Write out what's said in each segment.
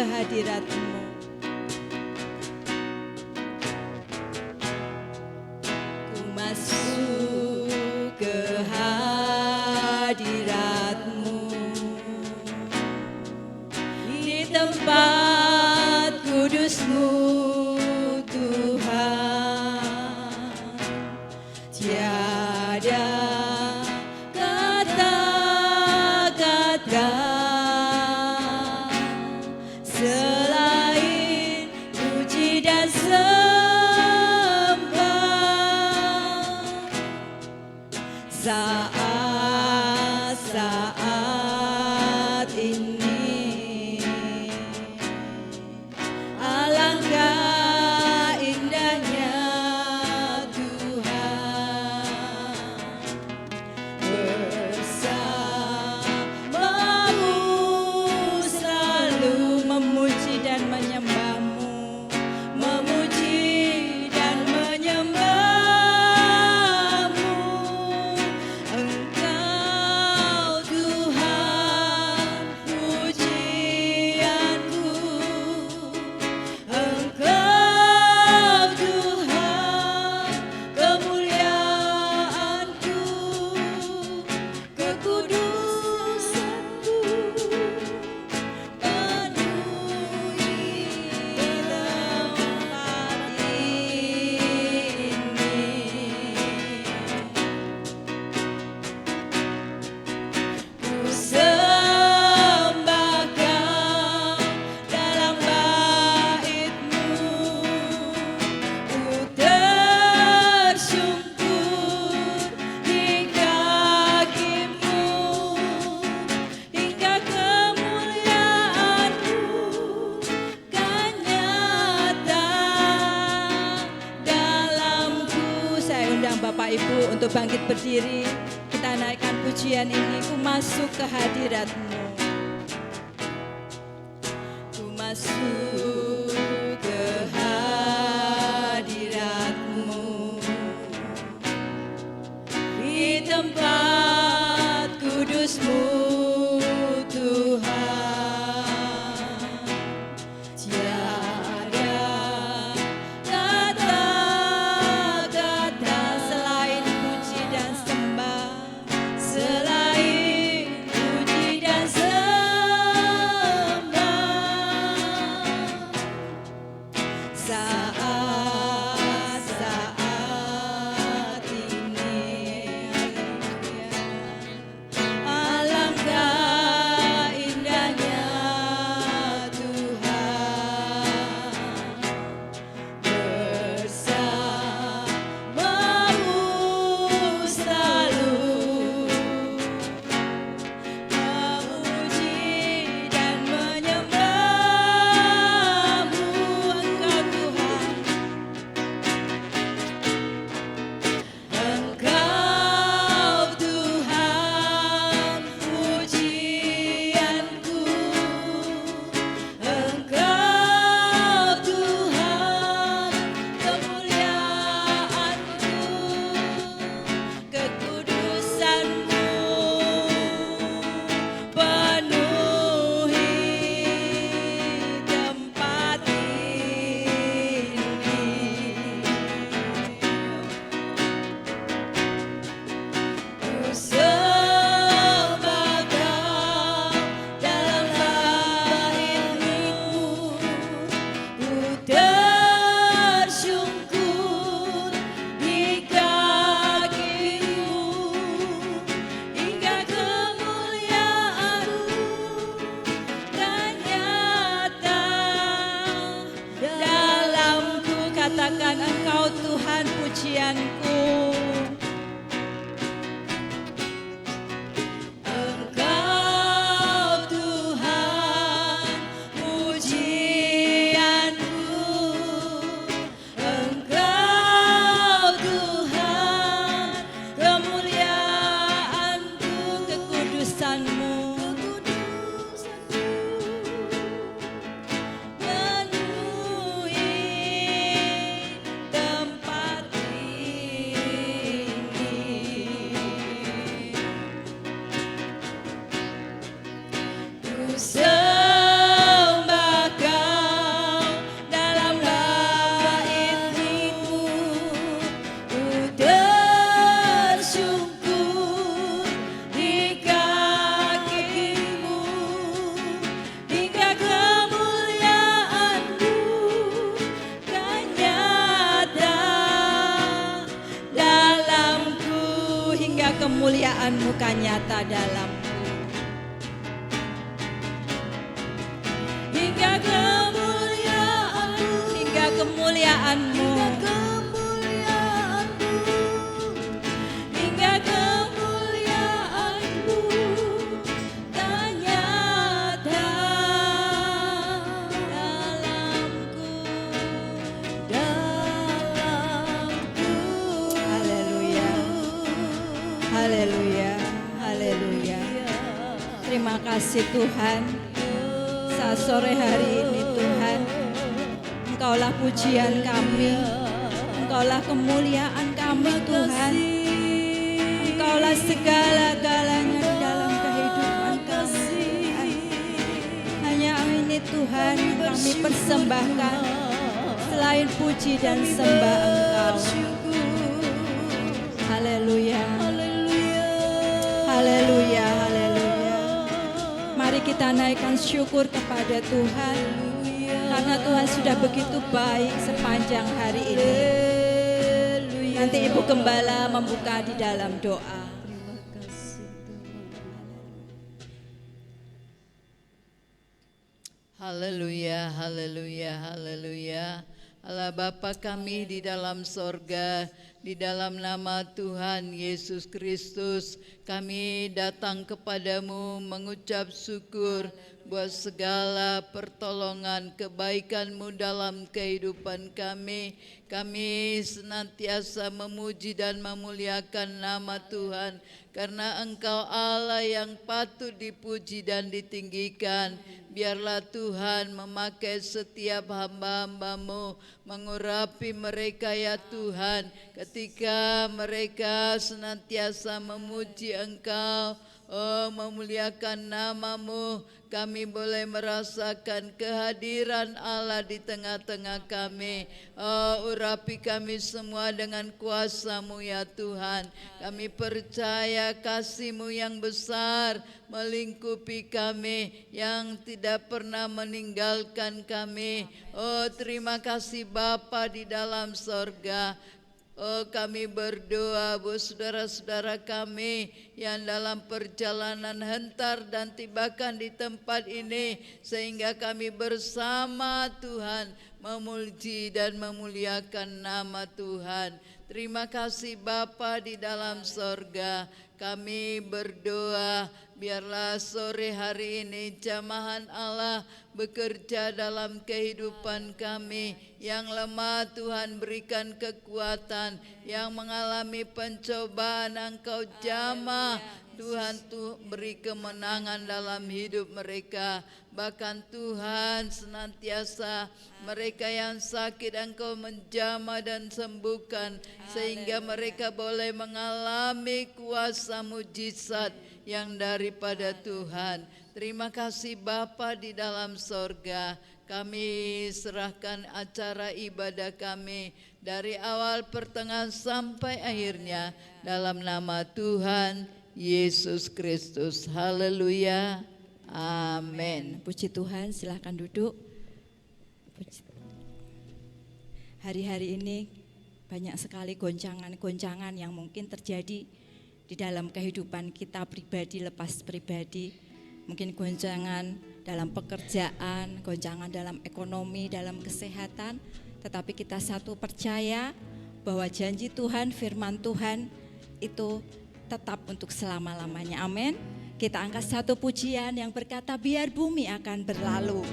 ke hadirat-Mu. Ku masuk ke hadirat-Mu, di tempat kudus-Mu Tuhan. Tiada kata-kata selain puji dan sembah. Saat-saat ini alangkah indahnya Tuhan bersamamu, selalu memuji dan menyembah-Mu, memuji dan menyembah-Mu. Engkau Tuhan pujianku, Engkau Tuhan kemuliaanku, kekudusanku penuhi tempat ini. Ku sembahkan dalam bait-Mu, ku tersungkur di kaki-Mu, hingga kemuliaan-Mu kan nyata dalamku. Saya undang Bapak Ibu untuk bangkit berdiri. Kita naikkan pujian ini. Ku masuk ke hadirat-Mu, ku masuk ke hadirat-Mu, di tempat kudus-Mu Tuhan. Tiada kata-kata selain puji dan sembah, selain puji dan sembah. Saat-saat ini alangkah indahnya Tuhan bersamamu, selalu memuji dan menyembah-Mu. Engkau Tuhan, Engkau Tuhan pujianku, Engkau Tuhan kemuliaanku, kekudusan-Mu penuhi tempat ini. Ku sembahkan dalam bait-Mu, ku tersungkur di kaki-Mu, hingga kemuliaan-Mu kan nyata dalamku. Katakan, Engkau Tuhan pujianku, Engkau Tuhan pujianku, Engkau Tuhan kemuliaanku, kekudusan-Mu penuhi tempat ini. kemuliaan-Mu kan nyata dalamku. Hingga kemuliaan-Mu, hingga kemuliaan-Mu, hingga kemuliaan-Mu kan nyata dalamku. Haleluya, haleluya, haleluya. Terima kasih Tuhan. Saat sore hari ini Tuhan, Engkaulah pujian kami, Engkaulah kemuliaan kami Tuhan. Engkaulah segala-galanya di dalam kehidupan kami Tuhan. Hanya ini Tuhan yang kami persembahkan, selain puji dan sembah Engkau. Haleluya, haleluya, haleluya. Mari kita naikkan syukur kepada Tuhan, karena Tuhan sudah begitu baik sepanjang hari ini. Nanti Ibu Gembala membuka di dalam doa. Haleluya, haleluya, haleluya. Allah Bapa kami di dalam sorga, di dalam nama Tuhan Yesus Kristus, kami datang kepadamu mengucap syukur buat segala pertolongan kebaikan-Mu dalam kehidupan kami. Kami senantiasa memuji dan memuliakan nama Tuhan, karena Engkau Allah yang patut dipuji dan ditinggikan. Biarlah Tuhan memakai setiap hamba-hamba-Mu, mengurapi mereka ya Tuhan, ketika mereka senantiasa memuji Engkau, memuliakan nama-Mu. Kami boleh merasakan kehadiran Allah di tengah-tengah kami. Urapi kami semua dengan kuasa-Mu ya Tuhan. Kami percaya kasih-Mu yang besar melingkupi kami, yang tidak pernah meninggalkan kami. Terima kasih Bapa di dalam sorga. Kami berdoa buat saudara-saudara kami yang dalam perjalanan hentar dan tibakan di tempat ini, sehingga kami bersama Tuhan memuji dan memuliakan nama Tuhan. Terima kasih Bapa di dalam sorga. Kami berdoa, biarlah sore hari ini jamahan Allah bekerja dalam kehidupan kami. Yang lemah Tuhan berikan kekuatan, yang mengalami pencobaan Engkau jamah Tuhan, beri kemenangan dalam hidup mereka. Bahkan Tuhan senantiasa mereka yang sakit Engkau menjamah dan sembuhkan, sehingga mereka boleh mengalami kuasa mujizat yang daripada Tuhan. Terima kasih Bapa di dalam sorga. Kami serahkan acara ibadah kami dari awal, pertengahan sampai akhirnya dalam nama Tuhan Yesus Kristus. Haleluya. Amin. Puji Tuhan, silahkan duduk. Hari-hari ini banyak sekali goncangan-goncangan yang mungkin terjadi di dalam kehidupan kita pribadi, lepas pribadi. Mungkin goncangan dalam pekerjaan, goncangan dalam ekonomi, dalam kesehatan. Tetapi kita satu percaya bahwa janji Tuhan, firman Tuhan itu tetap untuk selama-lamanya. Amin. Kita angkat satu pujian yang berkata, biar bumi akan berlalu,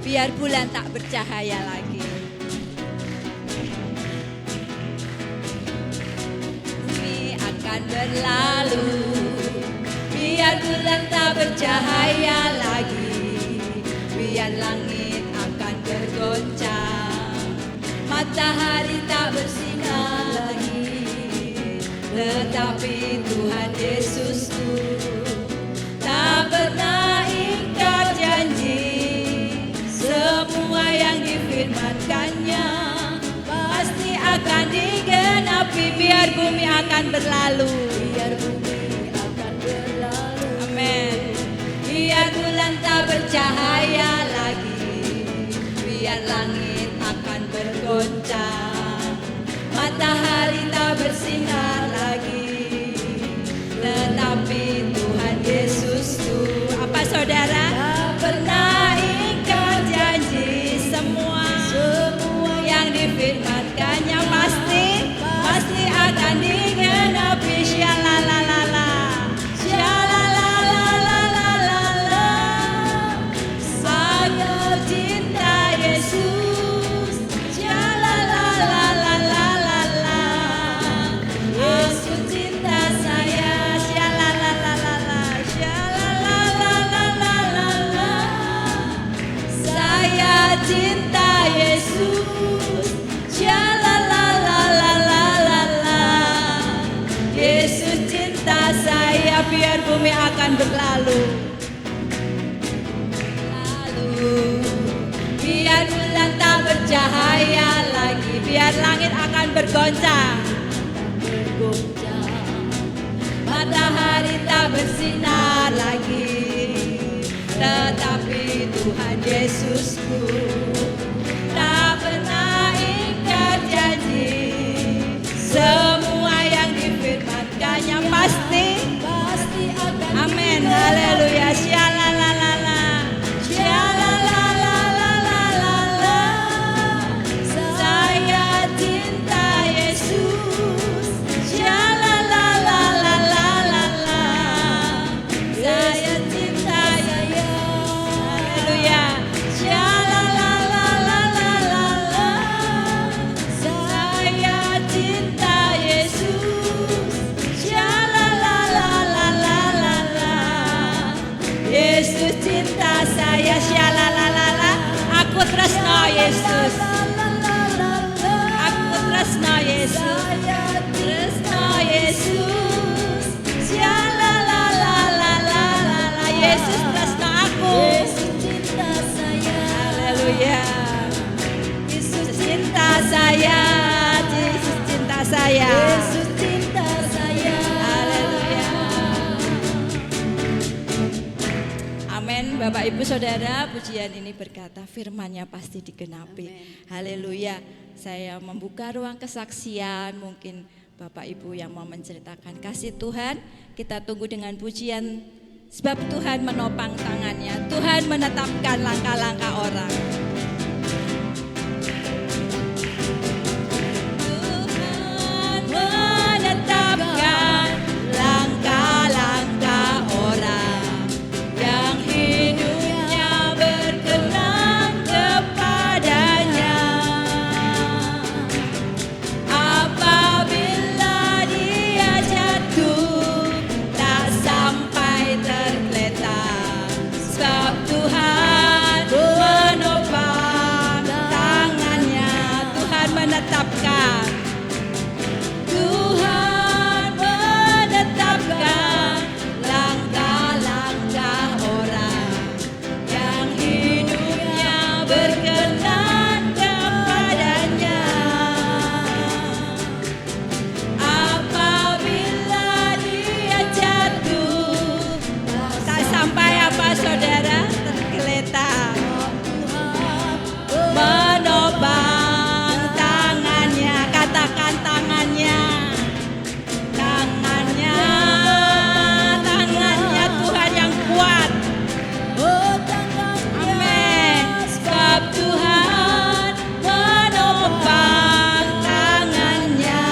biar bulan tak bercahaya lagi. Bumi akan berlalu, biar bulan tak bercahaya lagi, biar langit akan bergoncang, matahari tak bersinar lagi. Tetapi Tuhan Yesusku tak pernah ingkar janji, semua yang difirmankannya pasti akan digenapi. Biar bumi akan berlalu, biar bumi akan berlalu. Amin. Biar bulan tak bercahaya lagi, biar langit akan bergoncang, matahari tak bersinar lagi. akan berlalu. Biar bulan tak bercahaya lagi, biar langit akan bergoncang. Matahari tak bersinar lagi, tetapi Tuhan Yesusku tak pernah ingkar janji. Semua yang difirmankannya pasti akan. Amin, haleluya. Syalalalala, syalalalala. Saya cinta Yesus. Syalalalala, saya cinta Yesus. Haleluya. Syalalalala, saya cinta Yesus. Syalalalala, Yesus cinta saya. Syalalalala, aku tresno Yesus. Aku tresno Yesus. Tresno Yesus. Syalalalala, Yesus tresno aku. Haleluya. Yesus cinta saya. Yesus cinta saya. Yesus cinta saya. Haleluya. Amin. Bapak Ibu Saudara, pujian ini berkata firman-Nya pasti digenapi. Haleluya. Saya membuka ruang kesaksian, mungkin Bapak Ibu yang mau menceritakan kasih Tuhan, kita tunggu dengan pujian. Sebab Tuhan menopang tangannya, Tuhan menetapkan langkah-langkah orang. Tuhan menetapkan langkah-langkah orang yang hidupnya berkenan kepadanya. Apabila dia jatuh, tak sampai tergeletak. Sebab Tuhan menopang tangannya, Tuhan menetapkan. Tuhan menetapkan langkah-langkah orang yang hidupnya berkenan kepadanya. Apabila dia jatuh, tak sampai apa saudara? Tergeletak. Menopang tangannya, katakan tangannya. Tangannya, tangannya Tuhan yang kuat. Amin. Sebab Tuhan menopang tangannya.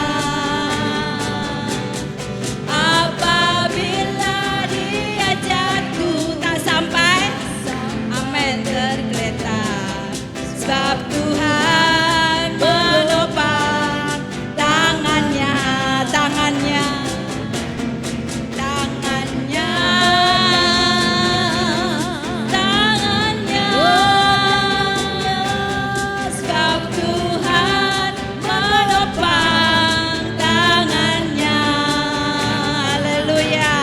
Apabila dia jatuh, tak sampai, amin, tergeletak. Sebab Tuhan menopang tangannya, tangannya, tangannya, tangannya. Sebab Tuhan menopang tangannya. Haleluya.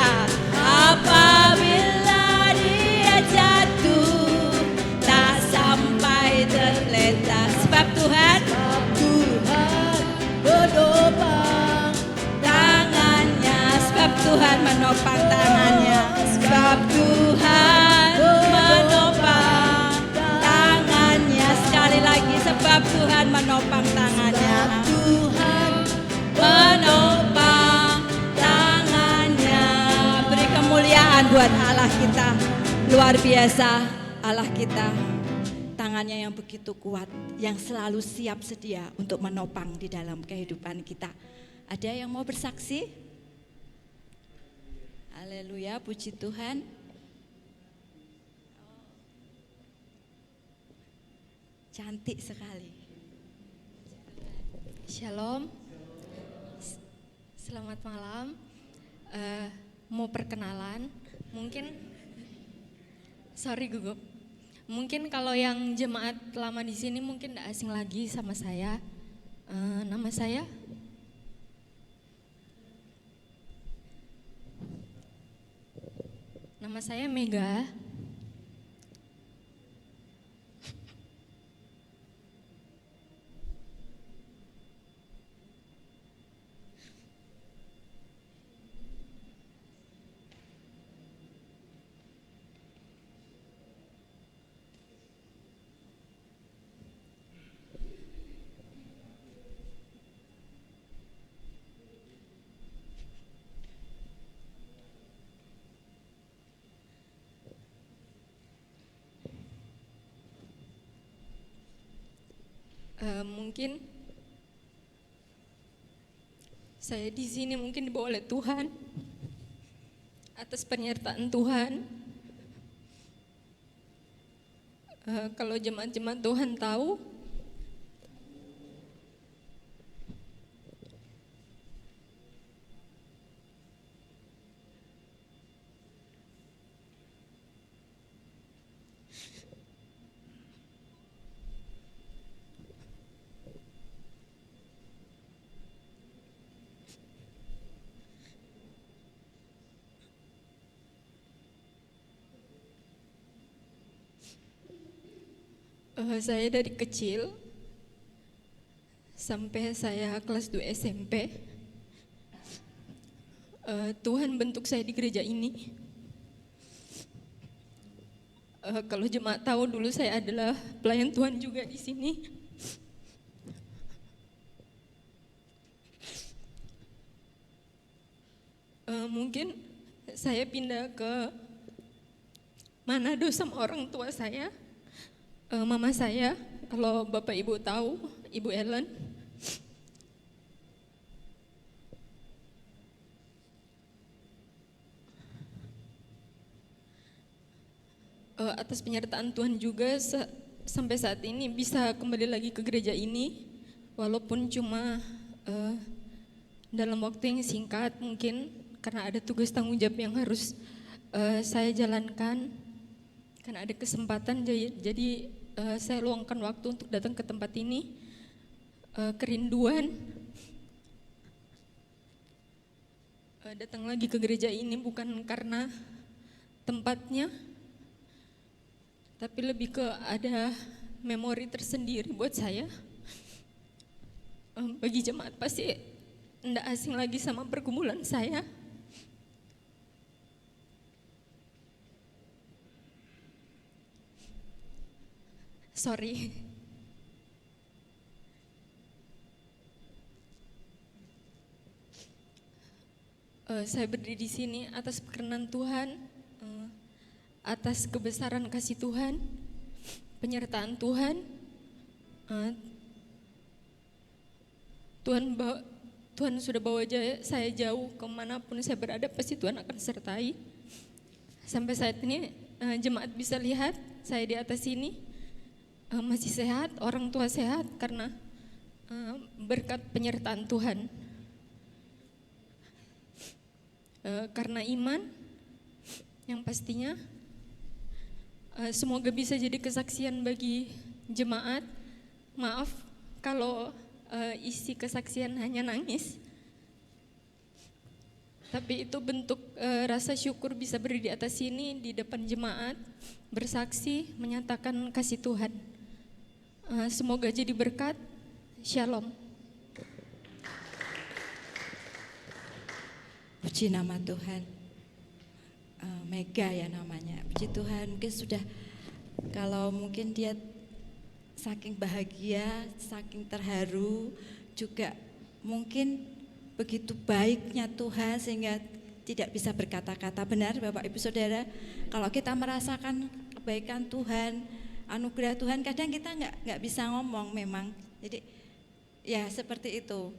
Apabila dia jatuh, tak sampai tergeletak. Sebab Tuhan menopang tangannya. Sebab Tuhan menopang tangannya. Sebab Tuhan menopang tangannya. Sekali lagi, sebab Tuhan menopang tangannya. Tuhan menopang tangannya. Beri kemuliaan buat Allah kita. Luar biasa Allah kita. Tangannya yang begitu kuat, yang selalu siap sedia untuk menopang di dalam kehidupan kita. Ada yang mau bersaksi? Haleluya, puji Tuhan. Cantik sekali. Shalom, selamat malam. Mau perkenalan, mungkin, sorry gugup. Mungkin kalau yang jemaat lama di sini mungkin tidak asing lagi sama saya. Nama saya Nama saya Mega. Mungkin saya di sini mungkin dibawa oleh Tuhan atas penyertaan Tuhan. Kalau jemaat-jemaat Tuhan tahu, saya dari kecil sampai saya kelas 2 SMP, Tuhan bentuk saya di gereja ini. Kalau jemaat tahu, dulu saya adalah pelayan Tuhan juga di sini. Mungkin saya pindah ke Manado sama orang tua saya. Mama saya, kalau Bapak Ibu tahu, Ibu Ellen. Atas penyertaan Tuhan juga sampai saat ini bisa kembali lagi ke gereja ini, walaupun cuma dalam waktu yang singkat, mungkin karena ada tugas tanggung jawab yang harus saya jalankan. Karena ada kesempatan, jadi saya luangkan waktu untuk datang ke tempat ini. Kerinduan datang lagi ke gereja ini bukan karena tempatnya, tapi lebih ke ada memori tersendiri buat saya. Bagi jemaat pasti tidak asing lagi sama pergumulan saya. Sorry. Saya berdiri di sini atas perkenan Tuhan, atas kebesaran kasih Tuhan, penyertaan Tuhan. Tuhan sudah bawa saya jauh, kemanapun saya berada pasti Tuhan akan sertai. Sampai saat ini jemaat bisa lihat saya di atas sini. Masih sehat, orang tua sehat karena berkat penyertaan Tuhan. Karena iman yang pastinya semoga bisa jadi kesaksian bagi jemaat. Maaf kalau isi kesaksian hanya nangis, tapi itu bentuk rasa syukur bisa berdiri di atas sini di depan jemaat, bersaksi menyatakan kasih Tuhan. Semoga jadi berkat. Shalom. Puji nama Tuhan. Mega ya namanya. Puji Tuhan, mungkin sudah, kalau mungkin dia saking bahagia, saking terharu, juga mungkin begitu baiknya Tuhan sehingga tidak bisa berkata-kata. Benar Bapak Ibu Saudara, kalau kita merasakan kebaikan Tuhan, anugerah Tuhan, kadang kita nggak bisa ngomong memang. Jadi ya seperti itu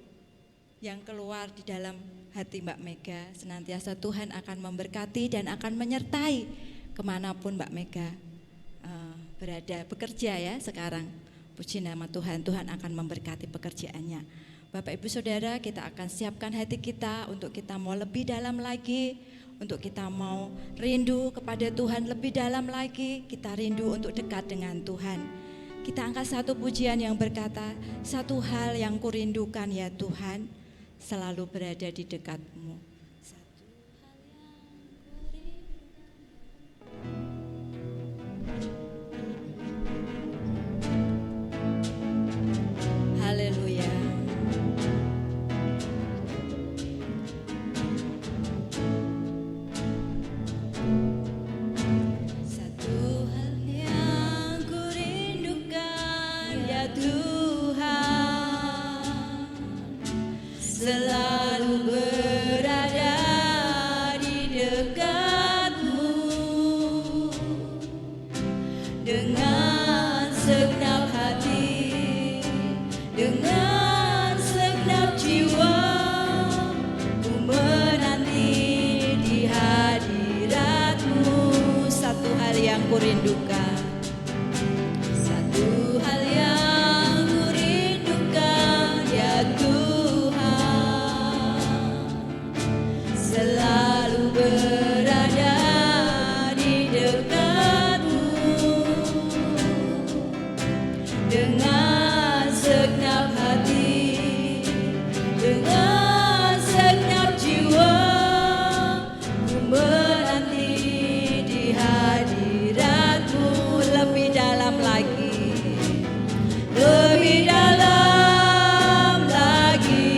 yang keluar di dalam hati Mbak Mega. Senantiasa Tuhan akan memberkati dan akan menyertai kemanapun Mbak Mega berada, bekerja ya sekarang. Puji nama Tuhan, Tuhan akan memberkati pekerjaannya. Bapak Ibu Saudara, kita akan siapkan hati kita untuk kita mau lebih dalam lagi, untuk kita mau rindu kepada Tuhan lebih dalam lagi, kita rindu untuk dekat dengan Tuhan. Kita angkat satu pujian yang berkata, satu hal yang kurindukan ya Tuhan, selalu berada di dekatmu. Satu hal yang kurindukan selalu berada di dekatmu dengan segenap hati, dengan segenap jiwa, ku menanti di hadiratmu. Satu hal yang ku rindukan, satu hal yang ku rindukan, ya Tuhan, selalu berada di dekatmu dengan segenap hati, dengan segenap jiwa, ku menanti di hadiratmu. Lebih dalam lagi, lebih dalam lagi,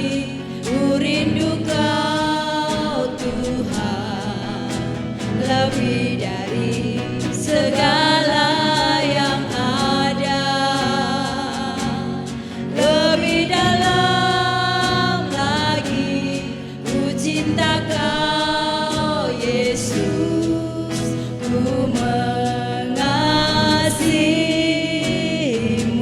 ku rindu Kau Tuhan, lebih dari segala yang ada, lebih dalam lagi, ku cinta Kau Yesus, ku mengasihimu.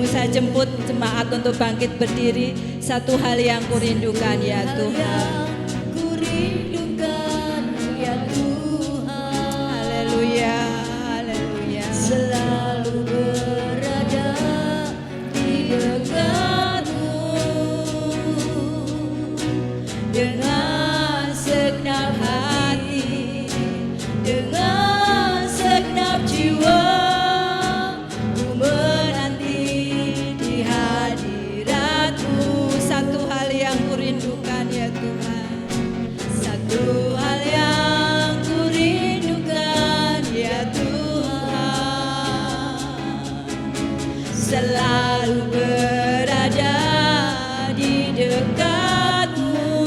Saya jemput jemaat untuk bangkit berdiri. Satu hal yang ku rindukan, ya Tuhan, ku rindukan, ya Tuhan. Haleluya, haleluya. Selalu berada di dekatmu dengan segenap hati, dengan segenap jiwa, ku menanti di hadiratmu. Satu hal yang ku rindukan, ya Tuhan, satu hal yang ku rindukan, ya Tuhan, selalu berada di dekatmu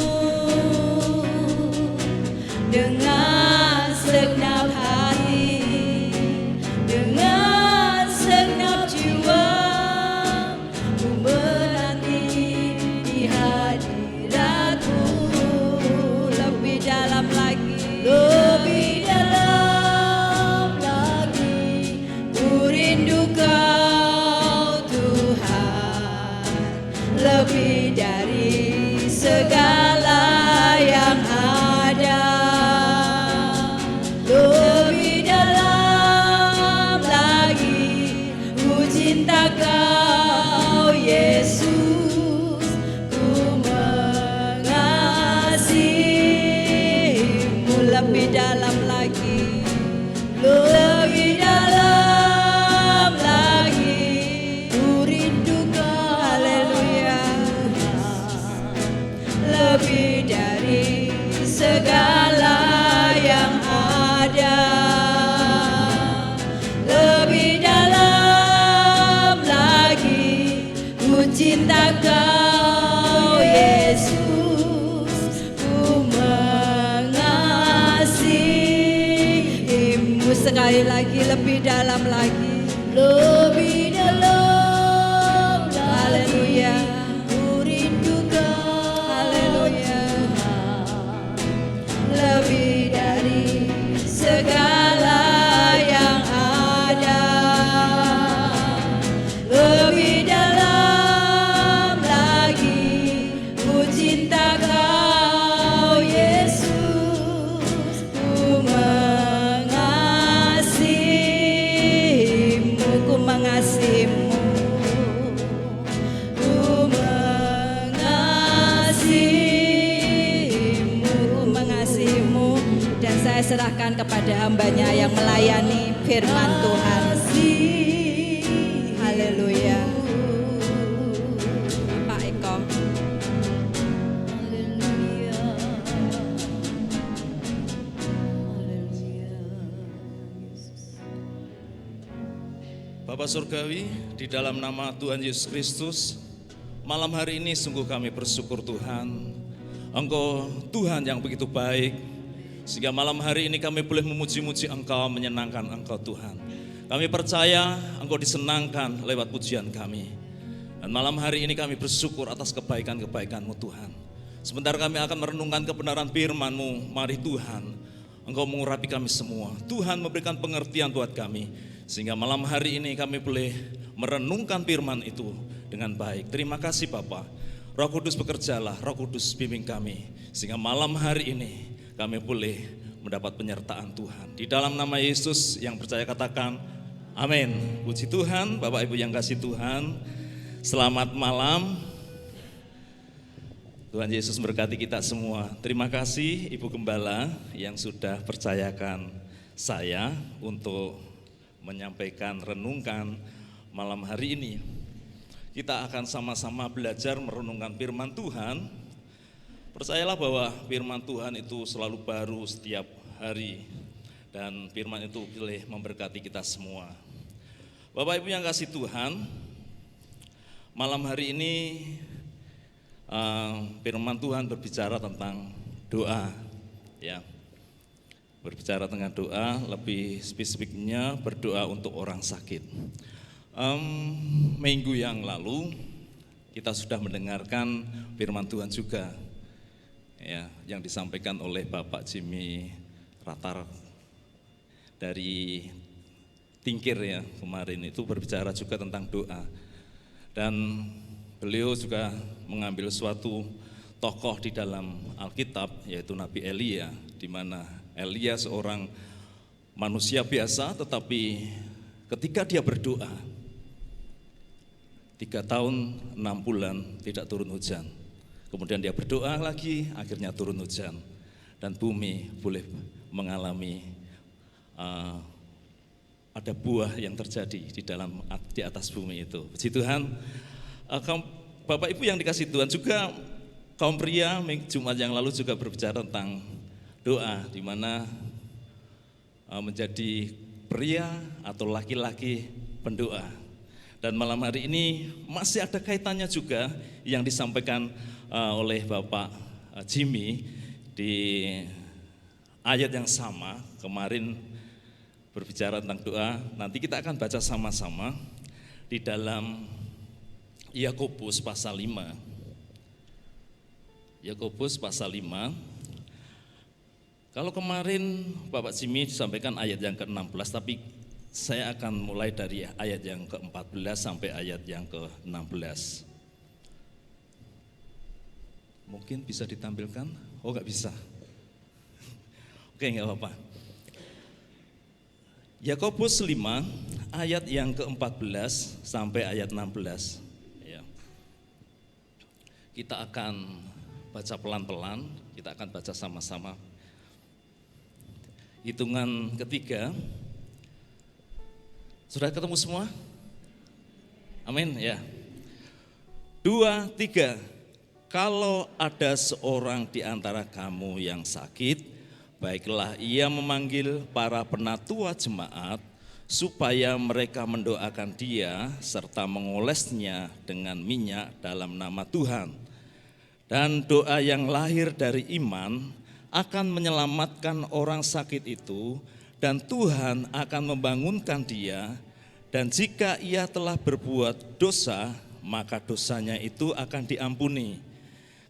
dengan segenap hati, dengan segenap jiwa, ku menanti di hadiratmu. Lebih dalam lagi, lebih dalam lagi, ku rindu Kau Tuhan, lebih dari segala yang ada, lebih dalam lagi, ku cinta Kau Yesus, ku mengasihimu. Lebih dalam lagi, lebih dalam lagi, ku rindu Kau. Haleluya. Lebih dari segala yang ada, lebih dalam lagi, ku cinta Kau Yesus, ku mengasihimu. Sekali lagi, lebih dalam lagi, lebih dalam lagi. Haleluya. Ku rindu Kau. Haleluya. Lebih dari segala yang ada, lebih dalam lagi, ku cinta Kau Yesus, ku mengasihimu, ku mengasihimu, ku mengasihimu, ku mengasihimu. Dan saya serahkan kepada hambanya yang melayani firman Tuhan. Haleluya. Pak Eko. Haleluya. Haleluya. Bapa Surgawi, di dalam nama Tuhan Yesus Kristus, malam hari ini sungguh kami bersyukur Tuhan. Engkau Tuhan yang begitu baik, sehingga malam hari ini kami boleh memuji-muji Engkau, menyenangkan Engkau Tuhan. Kami percaya Engkau disenangkan lewat pujian kami. Dan malam hari ini kami bersyukur atas kebaikan-kebaikan-Mu Tuhan. Sebentar kami akan merenungkan kebenaran firman-Mu. Mari Tuhan, Engkau mengurapi kami semua. Tuhan memberikan pengertian buat kami, sehingga malam hari ini kami boleh merenungkan firman itu dengan baik. Terima kasih Bapa. Roh Kudus bekerjalah, Roh Kudus bimbing kami, sehingga malam hari ini kami boleh mendapat penyertaan Tuhan. Di dalam nama Yesus yang percaya katakan amin. Puji Tuhan. Bapak Ibu yang kasih Tuhan, selamat malam. Tuhan Yesus memberkati kita semua. Terima kasih Ibu Gembala yang sudah percayakan saya untuk menyampaikan renungkan malam hari ini. Kita akan sama-sama belajar merenungkan firman Tuhan. Percayalah bahwa firman Tuhan itu selalu baru setiap hari, dan firman itu boleh memberkati kita semua. Bapak Ibu yang kasih Tuhan, malam hari ini firman Tuhan berbicara tentang doa, ya. Berbicara tentang doa, lebih spesifiknya berdoa untuk orang sakit. Minggu yang lalu kita sudah mendengarkan firman Tuhan juga, ya, yang disampaikan oleh Bapak Jimmy Ratar dari Tingkir, ya, kemarin itu berbicara juga tentang doa. Dan beliau juga mengambil suatu tokoh di dalam Alkitab, yaitu Nabi Elia, di mana Elia seorang manusia biasa, tetapi ketika dia berdoa 3 tahun 6 bulan tidak turun hujan. Kemudian dia berdoa lagi, akhirnya turun hujan, dan bumi boleh mengalami ada buah yang terjadi di atas bumi itu. Puji Tuhan. Bapak Ibu yang dikasih Tuhan, juga kaum pria Jumat yang lalu juga berbicara tentang doa, di mana menjadi pria atau laki-laki pendoa. Dan malam hari ini masih ada kaitannya juga yang disampaikan oleh Bapak Jimmy di ayat yang sama kemarin, berbicara tentang doa. Nanti kita akan baca sama-sama di dalam Yakobus pasal 5. Yakobus pasal 5. Kalau kemarin Bapak Jimmy disampaikan ayat yang ke-16, tapi saya akan mulai dari ayat yang ke-14 sampai ayat yang ke-16. Mungkin bisa ditampilkan? Oh, enggak bisa. Oke, enggak apa-apa. Yakobus 5 ayat yang ke-14 sampai ayat 16. Ya. Kita akan baca pelan-pelan, kita akan baca sama-sama. Hitungan ketiga. Sudah ketemu semua? Amin, ya. 2, 3. Kalau ada seorang di antara kamu yang sakit, baiklah ia memanggil para penatua jemaat supaya mereka mendoakan dia serta mengolesnya dengan minyak dalam nama Tuhan. Dan doa yang lahir dari iman akan menyelamatkan orang sakit itu, dan Tuhan akan membangunkan dia, dan jika ia telah berbuat dosa, maka dosanya itu akan diampuni.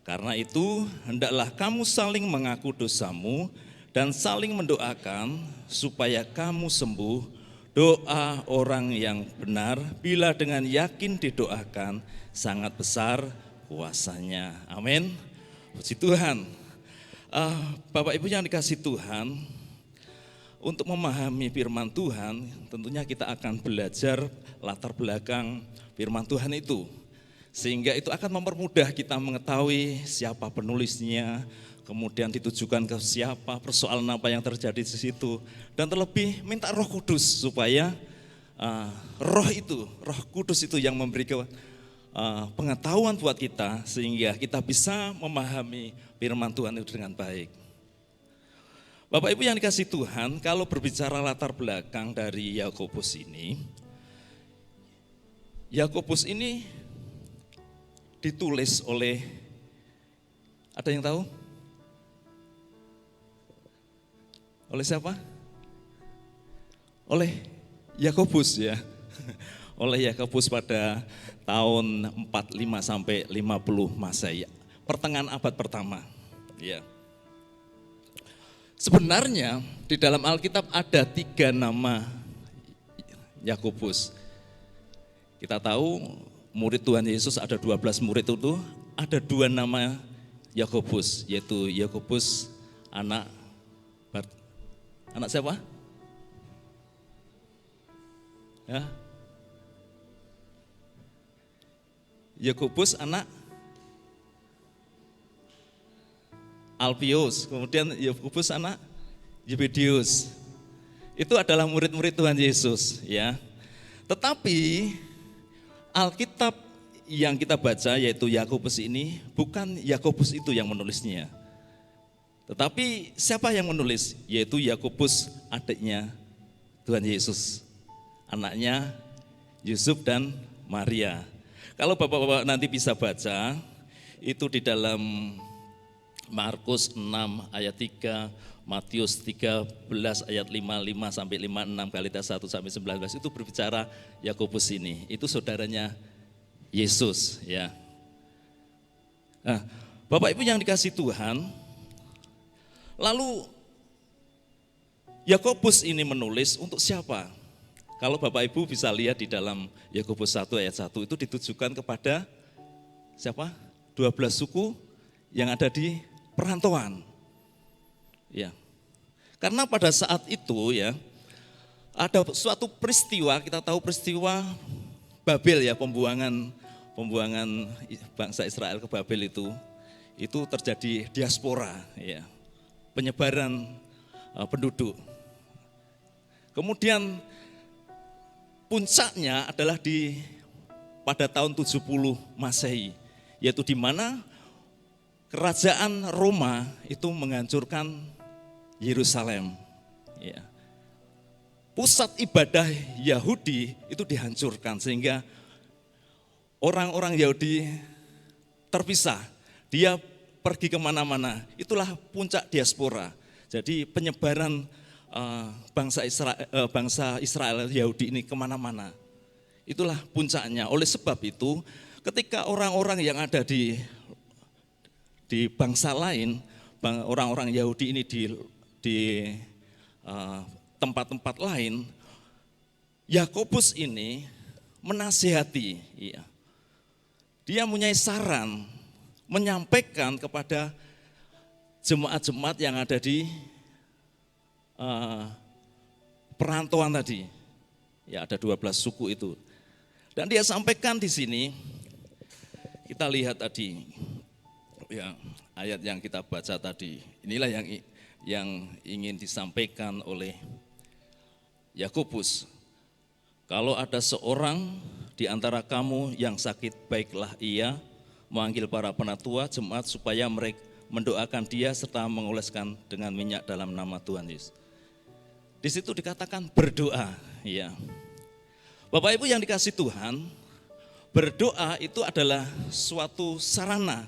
Karena itu, hendaklah kamu saling mengaku dosamu dan saling mendoakan supaya kamu sembuh. Doa orang yang benar bila dengan yakin didoakan sangat besar kuasanya. Amin. Puji Tuhan. Bapak Ibu yang dikasih Tuhan, untuk memahami firman Tuhan, tentunya kita akan belajar latar belakang firman Tuhan itu. Sehingga itu akan mempermudah kita mengetahui siapa penulisnya, kemudian ditujukan ke siapa, persoalan apa yang terjadi di situ. Dan terlebih minta Roh Kudus supaya Roh Kudus itu yang memberi pengetahuan buat kita, sehingga kita bisa memahami firman Tuhan itu dengan baik. Bapak Ibu yang dikasih Tuhan, kalau berbicara latar belakang dari Yakobus ini ditulis oleh, ada yang tahu? Oleh siapa? Oleh Yakobus, ya. Oleh Yakobus pada tahun 45 sampai 50 Masehi. pertengahan abad pertama. Ya. Sebenarnya di dalam Alkitab ada 3 nama Yakobus. Kita tahu murid Tuhan Yesus ada 12 murid itu, ada 2 nama Yakobus, yaitu Yakobus anak siapa? Ya. Yakobus anak Alpius, kemudian Yakobus anak Yebedeus. Itu adalah murid-murid Tuhan Yesus, ya. Tetapi Alkitab yang kita baca yaitu Yakobus ini bukan Yakobus itu yang menulisnya. Tetapi siapa yang menulis? Yaitu Yakobus, adiknya Tuhan Yesus. Anaknya Yusuf dan Maria. Kalau Bapak-bapak nanti bisa baca, itu di dalam Markus 6 ayat 3, Matius 13 ayat 55 sampai 56, Galatia 1 sampai 19 itu berbicara Yakobus ini. Itu saudaranya Yesus, ya. Nah, Bapak Ibu yang dikasihi Tuhan, lalu Yakobus ini menulis untuk siapa? Kalau Bapak Ibu bisa lihat di dalam Yakobus 1 ayat 1 itu ditujukan kepada siapa? 12 suku yang ada di perantauan. Ya. Karena pada saat itu ya ada suatu peristiwa, kita tahu peristiwa Babel ya, pembuangan bangsa Israel ke Babel itu terjadi diaspora ya. Penyebaran penduduk. Kemudian puncaknya adalah pada tahun 70 Masehi, yaitu di mana kerajaan Roma itu menghancurkan Yerusalem. Ya. Pusat ibadah Yahudi itu dihancurkan sehingga orang-orang Yahudi terpisah. Dia pergi kemana-mana. Itulah puncak diaspora. Jadi penyebaran bangsa Israel Yahudi ini kemana-mana. Itulah puncaknya. Oleh sebab itu, ketika orang-orang yang ada di bangsa lain, orang-orang Yahudi ini di tempat-tempat lain, Yakobus ini menasihati, ya. Dia mempunyai saran, menyampaikan kepada jemaat-jemaat yang ada di perantauan tadi, ya ada 12 suku itu. Dan dia sampaikan di sini, kita lihat tadi, ya, ayat yang kita baca tadi, inilah yang ingin disampaikan oleh Yakobus. Kalau ada seorang di antara kamu yang sakit, baiklah ia memanggil para penatua jemaat supaya mereka mendoakan dia serta mengoleskan dengan minyak dalam nama Tuhan Yesus. Di situ dikatakan berdoa, ya. Bapak Ibu yang dikasihi Tuhan, berdoa itu adalah suatu sarana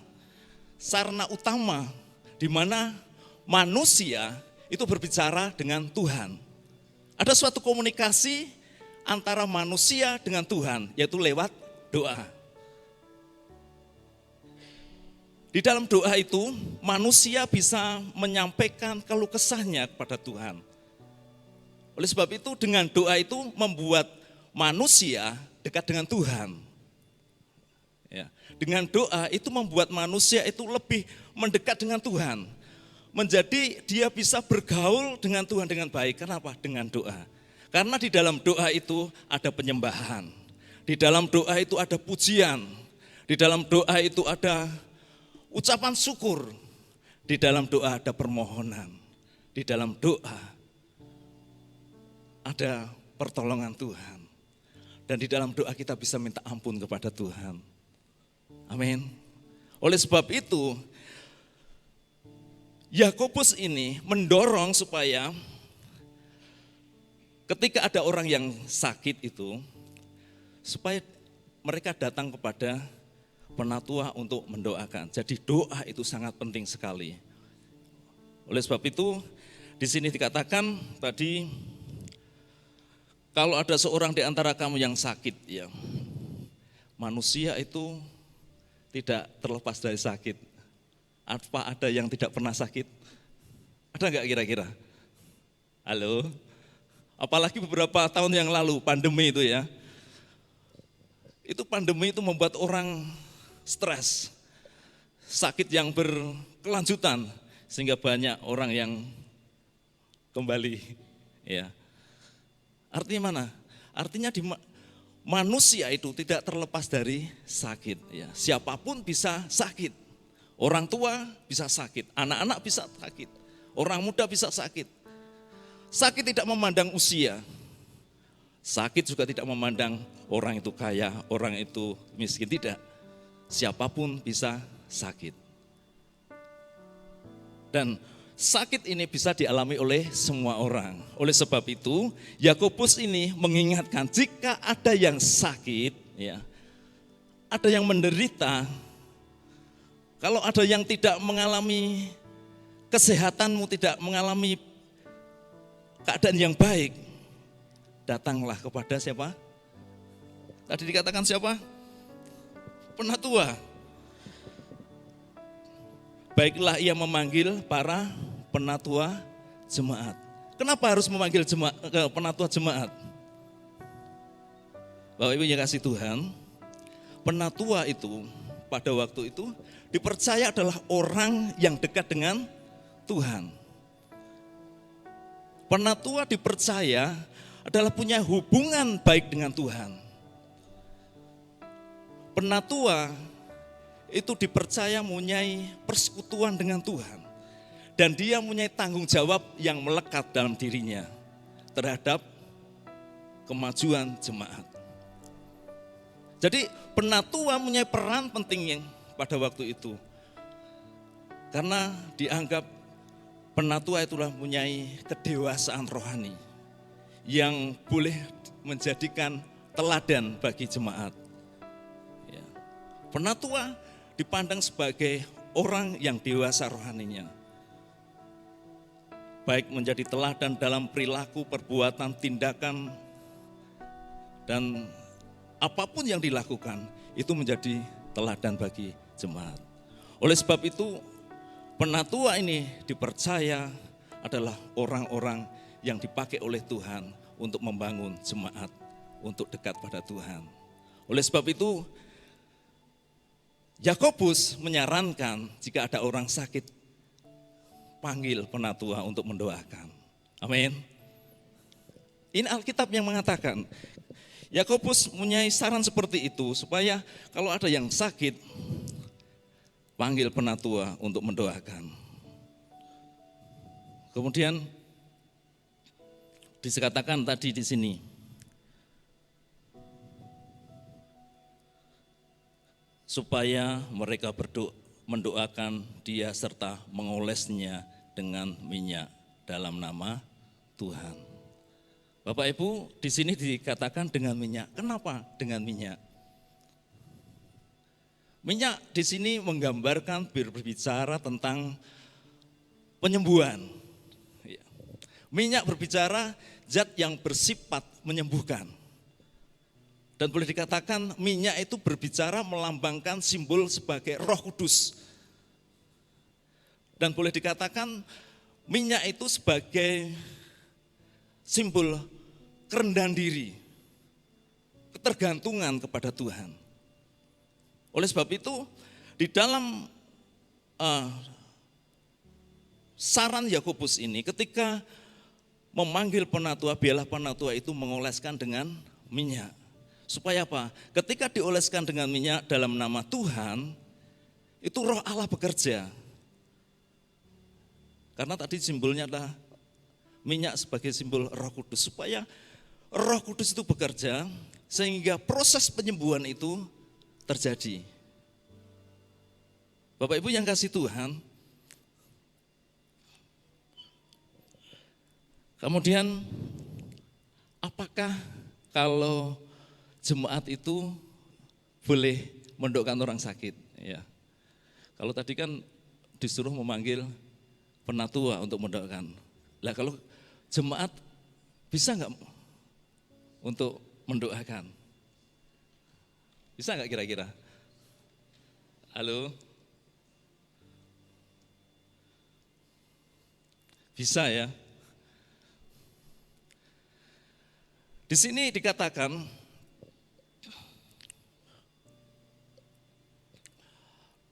utama di mana manusia itu berbicara dengan Tuhan. Ada suatu komunikasi antara manusia dengan Tuhan, yaitu lewat doa. Di dalam doa itu, manusia bisa menyampaikan keluh kesahnya kepada Tuhan. Oleh sebab itu, dengan doa itu membuat manusia dekat dengan Tuhan. Ya. Dengan doa itu membuat manusia itu lebih mendekat dengan Tuhan. Menjadi dia bisa bergaul dengan Tuhan dengan baik. Kenapa? Dengan doa. Karena di dalam doa itu ada penyembahan. Di dalam doa itu ada pujian. Di dalam doa itu ada ucapan syukur. Di dalam doa ada permohonan. Di dalam doa ada pertolongan Tuhan. Dan di dalam doa kita bisa minta ampun kepada Tuhan. Amin. Oleh sebab itu, Yakobus ini mendorong supaya ketika ada orang yang sakit itu, supaya mereka datang kepada penatua untuk mendoakan. Jadi doa itu sangat penting sekali. Oleh sebab itu, di sini dikatakan tadi, kalau ada seorang di antara kamu yang sakit, ya, manusia itu tidak terlepas dari sakit. Apa ada yang tidak pernah sakit? Ada nggak kira-kira? Halo? Apalagi beberapa tahun yang lalu, pandemi itu ya. Itu pandemi itu membuat orang stres, sakit yang berkelanjutan, sehingga banyak orang yang kembali. Ya. Artinya mana? Artinya manusia itu tidak terlepas dari sakit. Ya. Siapapun bisa sakit. Orang tua bisa sakit, anak-anak bisa sakit, orang muda bisa sakit. Sakit tidak memandang usia. Sakit juga tidak memandang orang itu kaya, orang itu miskin, tidak. Siapapun bisa sakit. Dan sakit ini bisa dialami oleh semua orang. Oleh sebab itu, Yakobus ini mengingatkan jika ada yang sakit, ya, ada yang menderita, kalau ada yang tidak mengalami kesehatanmu, tidak mengalami keadaan yang baik, datanglah kepada siapa? Tadi dikatakan siapa? Penatua. Baiklah ia memanggil para penatua jemaat. Kenapa harus memanggil penatua jemaat? Bapak Ibu yang kasih Tuhan, penatua itu pada waktu itu dipercaya adalah orang yang dekat dengan Tuhan. Penatua dipercaya adalah punya hubungan baik dengan Tuhan. Penatua itu dipercaya mempunyai persekutuan dengan Tuhan. Dan dia mempunyai tanggung jawab yang melekat dalam dirinya terhadap kemajuan jemaat. Jadi penatua mempunyai peran penting yang pada waktu itu. Karena dianggap penatua itulah mempunyai kedewasaan rohani yang boleh menjadikan teladan bagi jemaat. Ya. Penatua dipandang sebagai orang yang dewasa rohaninya. Baik menjadi teladan dalam perilaku, perbuatan, tindakan, dan apapun yang dilakukan itu menjadi teladan bagi jemaat. Oleh sebab itu, penatua ini dipercaya adalah orang-orang yang dipakai oleh Tuhan untuk membangun jemaat, untuk dekat pada Tuhan. Oleh sebab itu, Yakobus menyarankan jika ada orang sakit, panggil penatua untuk mendoakan. Amin. Ini Alkitab yang mengatakan, Yakobus mempunyai saran seperti itu, supaya kalau ada yang sakit, panggil penatua untuk mendoakan. Kemudian dikatakan tadi di sini, supaya mereka mendoakan dia serta mengolesnya dengan minyak dalam nama Tuhan. Bapak Ibu, di sini dikatakan dengan minyak. Kenapa dengan minyak? Minyak di sini menggambarkan berbicara tentang penyembuhan. Minyak berbicara zat yang bersifat menyembuhkan. Dan boleh dikatakan minyak itu berbicara melambangkan simbol sebagai Roh Kudus. Dan boleh dikatakan minyak itu sebagai simbol kerendahan diri, ketergantungan kepada Tuhan. Oleh sebab itu, di dalam saran Yakobus ini, ketika memanggil penatua, biarlah penatua itu mengoleskan dengan minyak. Supaya apa? Ketika dioleskan dengan minyak dalam nama Tuhan, itu roh Allah bekerja. Karena tadi simbolnya adalah minyak sebagai simbol Roh Kudus. Supaya Roh Kudus itu bekerja, sehingga proses penyembuhan itu terjadi. Bapak Ibu yang kasih Tuhan, kemudian apakah kalau jemaat itu boleh mendoakan orang sakit? Ya. Kalau tadi kan disuruh memanggil penatua untuk mendoakan. Lah kalau jemaat bisa nggak untuk mendoakan? Bisa nggak kira-kira? Halo? Bisa ya. Di sini dikatakan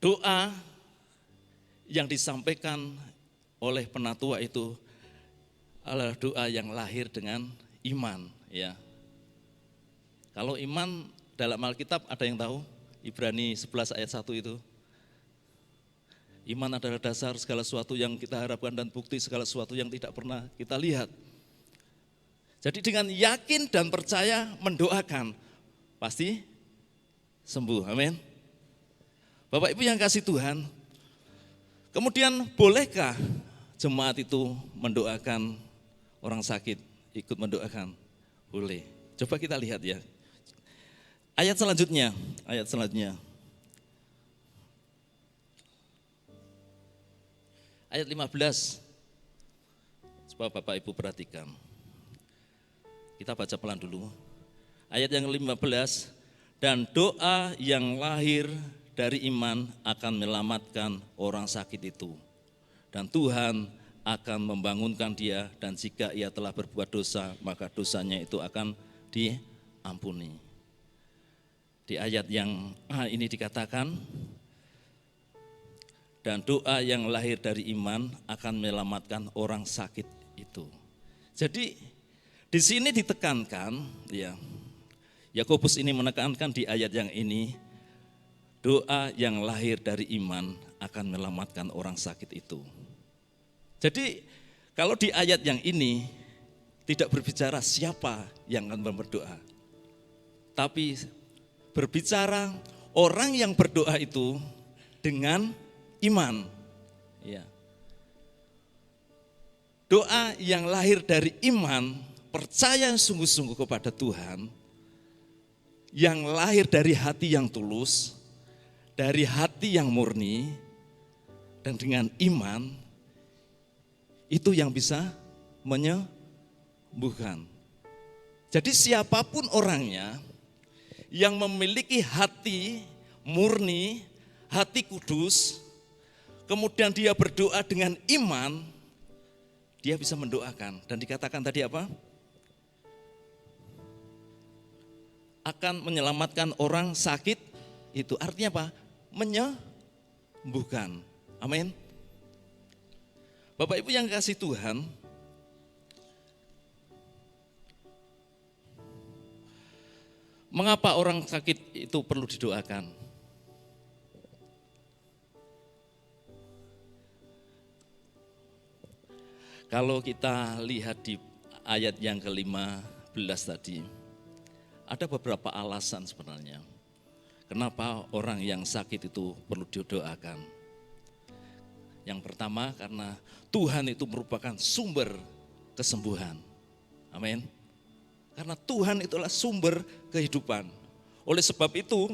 doa yang disampaikan oleh penatua itu adalah doa yang lahir dengan iman, ya. Kalau iman dalam Alkitab ada yang tahu? Ibrani 11 ayat 1 itu. Iman adalah dasar segala sesuatu yang kita harapkan dan bukti segala sesuatu yang tidak pernah kita lihat. Jadi dengan yakin dan percaya mendoakan, pasti sembuh, amin. Bapak Ibu yang kasih Tuhan, kemudian bolehkah jemaat itu mendoakan orang sakit, ikut mendoakan? Boleh. Coba kita lihat ya. Ayat selanjutnya. Ayat 15. Coba Bapak Ibu perhatikan. Kita baca pelan dulu. Ayat yang 15, dan doa yang lahir dari iman akan menyelamatkan orang sakit itu. Dan Tuhan akan membangunkan dia, dan jika ia telah berbuat dosa, maka dosanya itu akan diampuni. Di ayat yang ini dikatakan, dan doa yang lahir dari iman akan menyelamatkan orang sakit itu. Jadi di sini ditekankan, ya, Yakobus ini menekankan di ayat yang ini, doa yang lahir dari iman akan menyelamatkan orang sakit itu. Jadi kalau di ayat yang ini tidak berbicara siapa yang akan berdoa, tapi berbicara orang yang berdoa itu dengan iman. Ya. Doa yang lahir dari iman, percaya sungguh-sungguh kepada Tuhan, yang lahir dari hati yang tulus, dari hati yang murni, dan dengan iman, itu yang bisa menyembuhkan. Jadi siapapun orangnya yang memiliki hati murni, hati kudus, kemudian dia berdoa dengan iman, dia bisa mendoakan. Dan dikatakan tadi apa? Akan menyelamatkan orang sakit itu. Artinya apa? Menyembuhkan. Amin. Bapak Ibu yang kasih Tuhan, mengapa orang sakit itu perlu didoakan? Kalau kita lihat di ayat yang ke-15 tadi, ada beberapa alasan sebenarnya kenapa orang yang sakit itu perlu didoakan. Yang pertama, karena Tuhan itu merupakan sumber kesembuhan. Amin. Karena Tuhan itulah sumber kehidupan. Oleh sebab itu,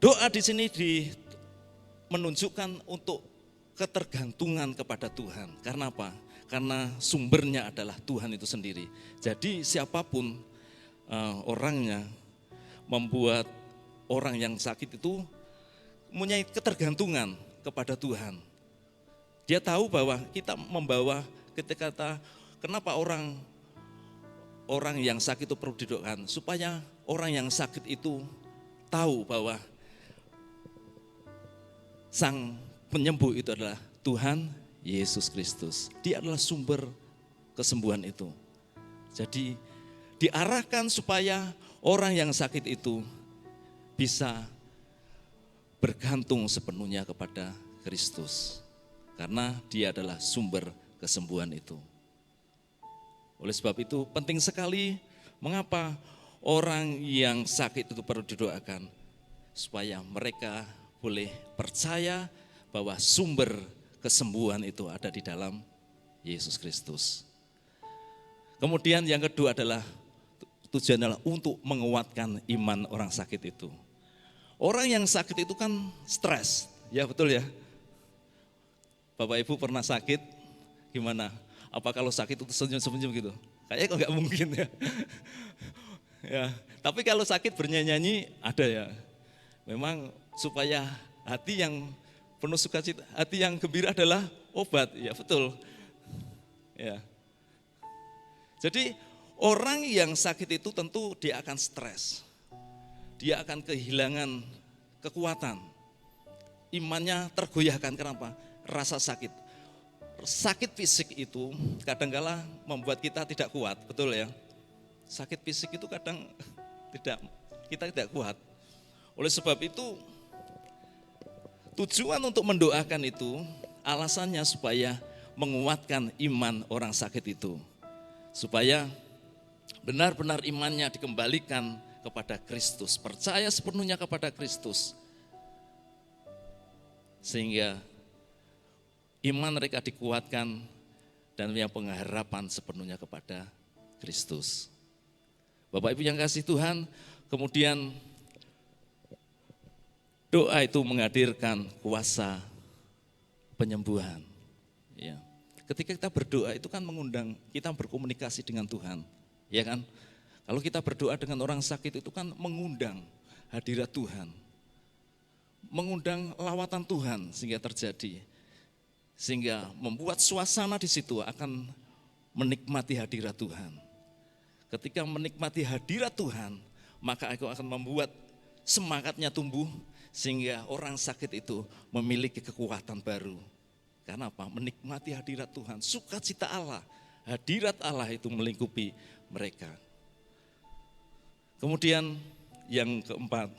doa di sini menunjukkan untuk ketergantungan kepada Tuhan. Karena apa? Karena sumbernya adalah Tuhan itu sendiri. Jadi siapapun orangnya membuat orang yang sakit itu mempunyai ketergantungan kepada Tuhan. Dia tahu bahwa kita membawa ketika kenapa orang yang sakit itu perlu didoakan, supaya orang yang sakit itu tahu bahwa sang penyembuh itu adalah Tuhan Yesus Kristus. Dia adalah sumber kesembuhan itu. Jadi diarahkan supaya orang yang sakit itu bisa bergantung sepenuhnya kepada Kristus. Karena dia adalah sumber kesembuhan itu. Oleh sebab itu penting sekali mengapa orang yang sakit itu perlu didoakan. Supaya mereka boleh percaya bahwa sumber kesembuhan itu ada di dalam Yesus Kristus. Kemudian yang kedua adalah tujuan adalah untuk menguatkan iman orang sakit itu. Orang yang sakit itu kan stres, ya betul ya. Bapak Ibu pernah sakit, gimana? Apa kalau sakit itu senyum-senyum gitu? Kayaknya kok nggak mungkin ya. Ya, tapi kalau sakit bernyanyi ada ya. Memang supaya hati yang penuh sukacita, hati yang gembira adalah obat, ya betul. Ya. Jadi orang yang sakit itu tentu dia akan stres. Dia akan kehilangan kekuatan. Imannya tergoyahkan, kenapa? Rasa sakit. Sakit fisik itu kadang-kala membuat kita tidak kuat, betul ya? Sakit fisik itu kadang kita tidak kuat. Oleh sebab itu, tujuan untuk mendoakan itu alasannya supaya menguatkan iman orang sakit itu. Supaya benar-benar imannya dikembalikan kepada Kristus, percaya sepenuhnya kepada Kristus. Sehingga iman mereka dikuatkan dan punya pengharapan sepenuhnya kepada Kristus. Bapak Ibu yang kasih Tuhan, kemudian doa itu menghadirkan kuasa penyembuhan. Ya. Ketika kita berdoa itu kan mengundang kita berkomunikasi dengan Tuhan, ya kan? Kalau kita berdoa dengan orang sakit itu kan mengundang hadirat Tuhan, mengundang lawatan Tuhan sehingga terjadi, sehingga membuat suasana di situ akan menikmati hadirat Tuhan. Ketika menikmati hadirat Tuhan, maka aku akan membuat semangatnya tumbuh sehingga orang sakit itu memiliki kekuatan baru. Karena apa? Menikmati hadirat Tuhan, sukacita Allah, hadirat Allah itu melingkupi mereka. Kemudian yang keempat,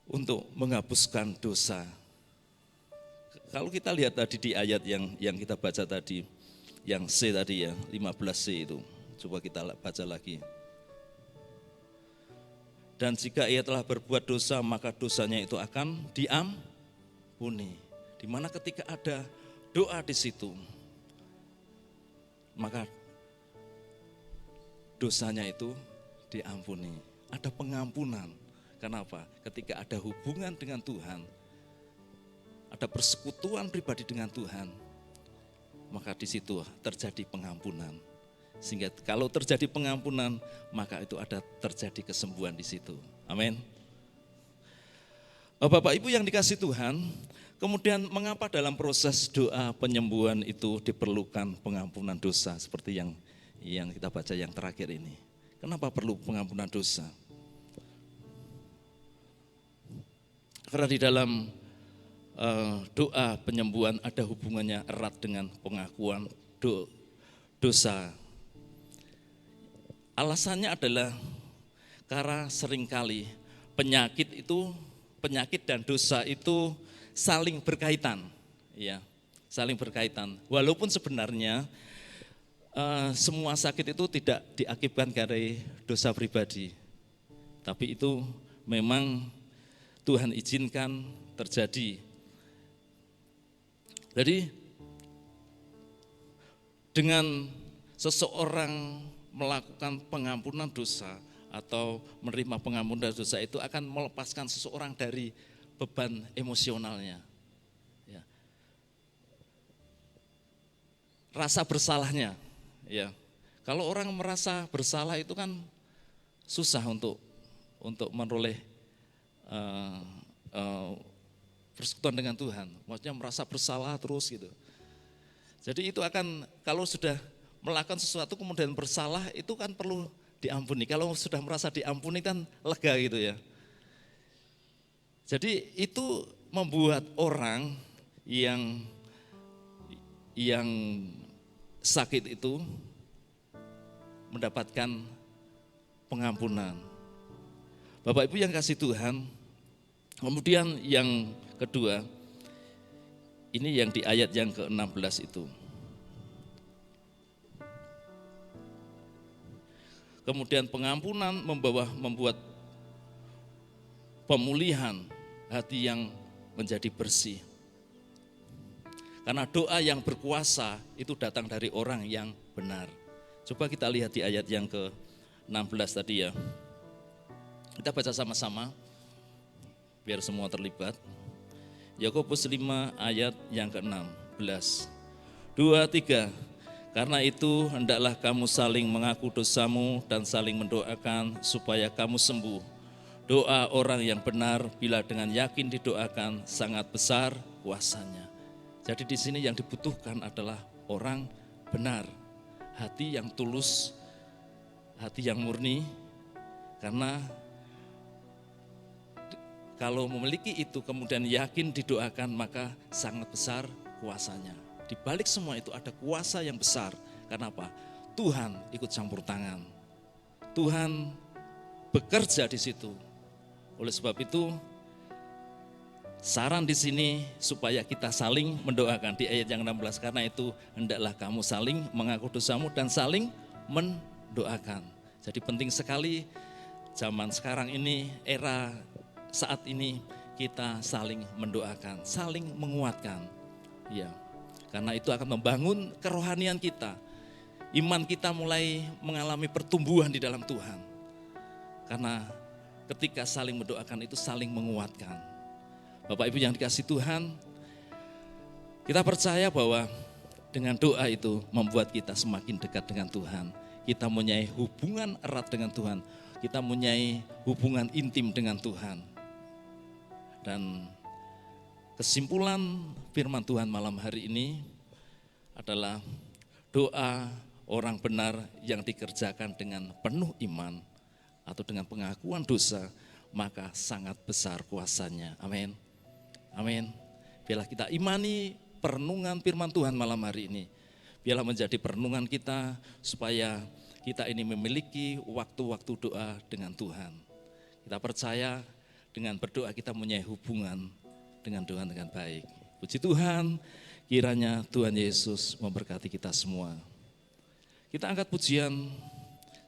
untuk menghapuskan dosa. Kalau kita lihat tadi di ayat yang kita baca tadi, yang C tadi ya, 15C itu. Coba kita baca lagi. Dan jika ia telah berbuat dosa, maka dosanya itu akan diampuni. Di mana ketika ada doa di situ, maka dosanya itu diampuni. Ada pengampunan. Kenapa? Ketika ada hubungan dengan Tuhan, ada persekutuan pribadi dengan Tuhan, maka di situ terjadi pengampunan. Sehingga kalau terjadi pengampunan, maka itu ada terjadi kesembuhan di situ. Amin. Bapak Ibu yang dikasih Tuhan, kemudian mengapa dalam proses doa penyembuhan itu diperlukan pengampunan dosa seperti yang kita baca yang terakhir ini? Kenapa perlu pengampunan dosa? Karena di dalam doa penyembuhan ada hubungannya erat dengan pengakuan dosa. Alasannya adalah karena seringkali penyakit dan dosa itu saling berkaitan, ya, saling berkaitan. Walaupun sebenarnya semua sakit itu tidak diakibatkan dari dosa pribadi, tapi itu memang Tuhan izinkan terjadi. Jadi dengan seseorang melakukan pengampunan dosa atau menerima pengampunan dosa itu akan melepaskan seseorang dari beban emosionalnya. Ya. Rasa bersalahnya. Ya. Kalau orang merasa bersalah itu kan susah untuk meroleh persekutuan dengan Tuhan. Maksudnya merasa bersalah terus gitu. Jadi itu akan, kalau sudah melakukan sesuatu kemudian bersalah, itu kan perlu diampuni. Kalau sudah merasa diampuni kan lega gitu ya. Jadi itu membuat orang yang sakit itu mendapatkan pengampunan. Bapak Ibu yang kasih Tuhan, kemudian yang kedua, ini yang di ayat yang ke-16 itu. Kemudian pengampunan membuat pemulihan hati yang menjadi bersih. Karena doa yang berkuasa itu datang dari orang yang benar. Coba kita lihat di ayat yang ke-16 tadi ya. Kita baca sama-sama biar semua terlibat. Yakobus 5 ayat yang ke-16. 2, 3. Karena itu hendaklah kamu saling mengaku dosamu dan saling mendoakan supaya kamu sembuh. Doa orang yang benar bila dengan yakin didoakan sangat besar kuasanya. Jadi di sini yang dibutuhkan adalah orang benar, hati yang tulus, hati yang murni, karena kalau memiliki itu kemudian yakin didoakan, maka sangat besar kuasanya. Di balik semua itu ada kuasa yang besar. Karena apa? Tuhan ikut campur tangan. Tuhan bekerja di situ. Oleh sebab itu, saran di sini supaya kita saling mendoakan di ayat yang 16. Karena itu hendaklah kamu saling mengaku dosamu dan saling mendoakan. Jadi penting sekali zaman sekarang ini, era saat ini kita saling mendoakan, saling menguatkan. Ya, karena itu akan membangun kerohanian kita. Iman kita mulai mengalami pertumbuhan di dalam Tuhan. Karena ketika saling mendoakan itu saling menguatkan. Bapak Ibu yang dikasihi Tuhan, kita percaya bahwa dengan doa itu membuat kita semakin dekat dengan Tuhan. Kita mempunyai hubungan erat dengan Tuhan. Kita mempunyai hubungan intim dengan Tuhan. Dan kesimpulan firman Tuhan malam hari ini adalah doa orang benar yang dikerjakan dengan penuh iman atau dengan pengakuan dosa, maka sangat besar kuasanya. Amin. Amin. Biarlah kita imani perenungan firman Tuhan malam hari ini. Biarlah menjadi perenungan kita supaya kita ini memiliki waktu-waktu doa dengan Tuhan. Kita percaya dengan berdoa kita mempunyai hubungan dengan Tuhan dengan baik. Puji Tuhan, kiranya Tuhan Yesus memberkati kita semua. Kita angkat pujian,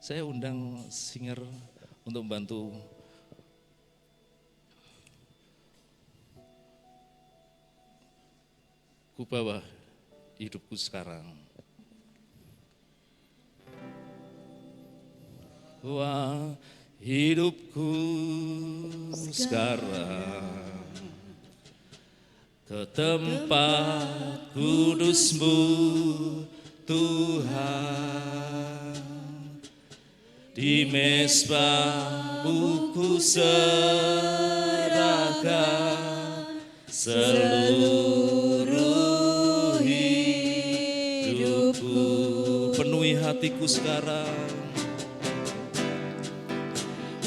saya undang singer untuk membantu. Ku bawa hidupku sekarang. Wah, hidupku sekarang ke tempat kudus-Mu Tuhan, di mezbah-Mu ku serahkan seluruh hidupku. Penuhi hatiku sekarang,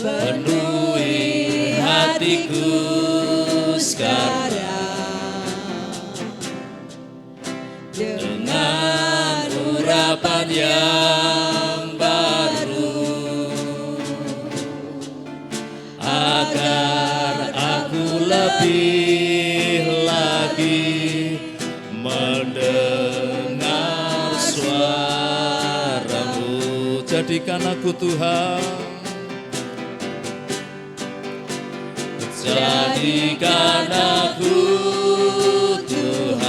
penuhi hatiku sekarang dengan urapan yang baru, agar aku lebih lagi mendengar suara-Mu. Jadikan aku Tuhan, jadikan aku Tuhan,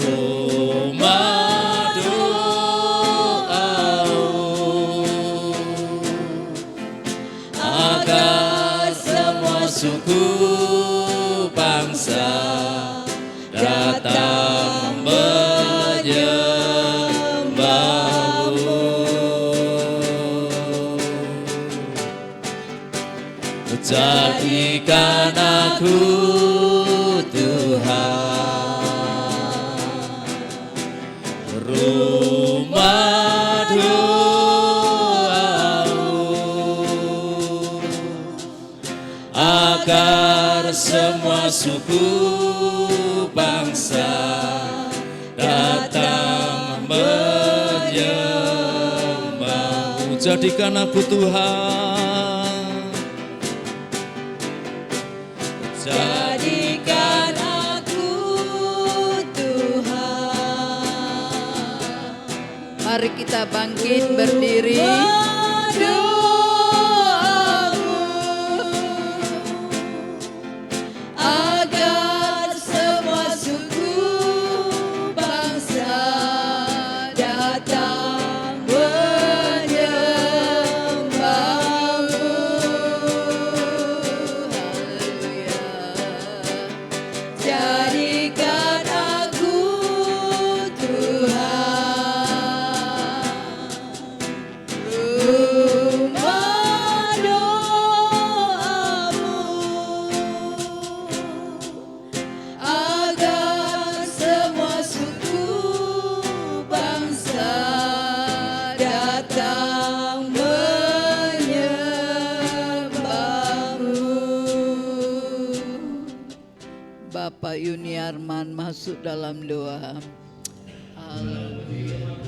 rumah doa-Mu, agar semua suku bangsa datang menyembah-Mu. Jadikan aku Tuhan, rumah doa-Mu, agar semua suku bangsa datang menyembah-Mu. Jadikan aku Tuhan, jadikan aku Tuhan. Mari kita bangkit berdiri. Agar semua suku bangsa datang menyembah-Mu. Haleluya. Jadikan aku Tuhan, Bapak Yuniarman masuk dalam doa. Haleluya.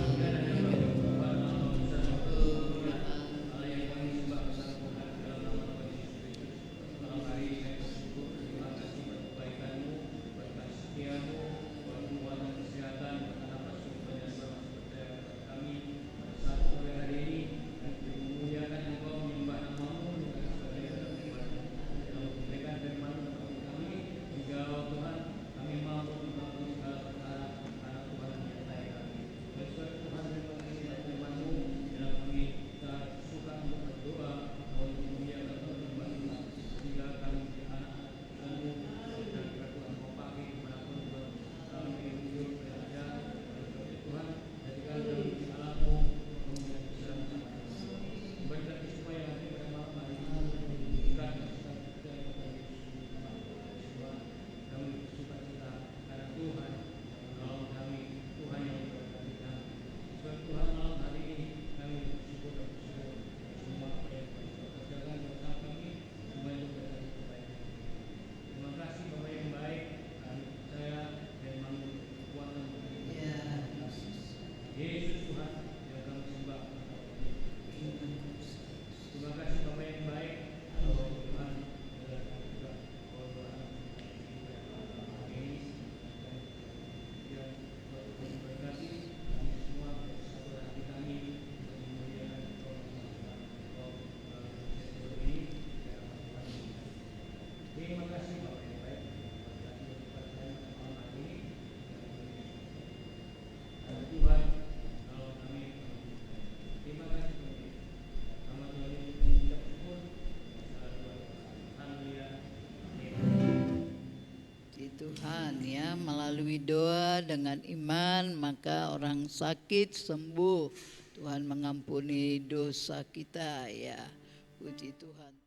Tuhan ya, melalui doa dengan iman maka orang sakit sembuh. Tuhan mengampuni dosa kita ya. Puji Tuhan.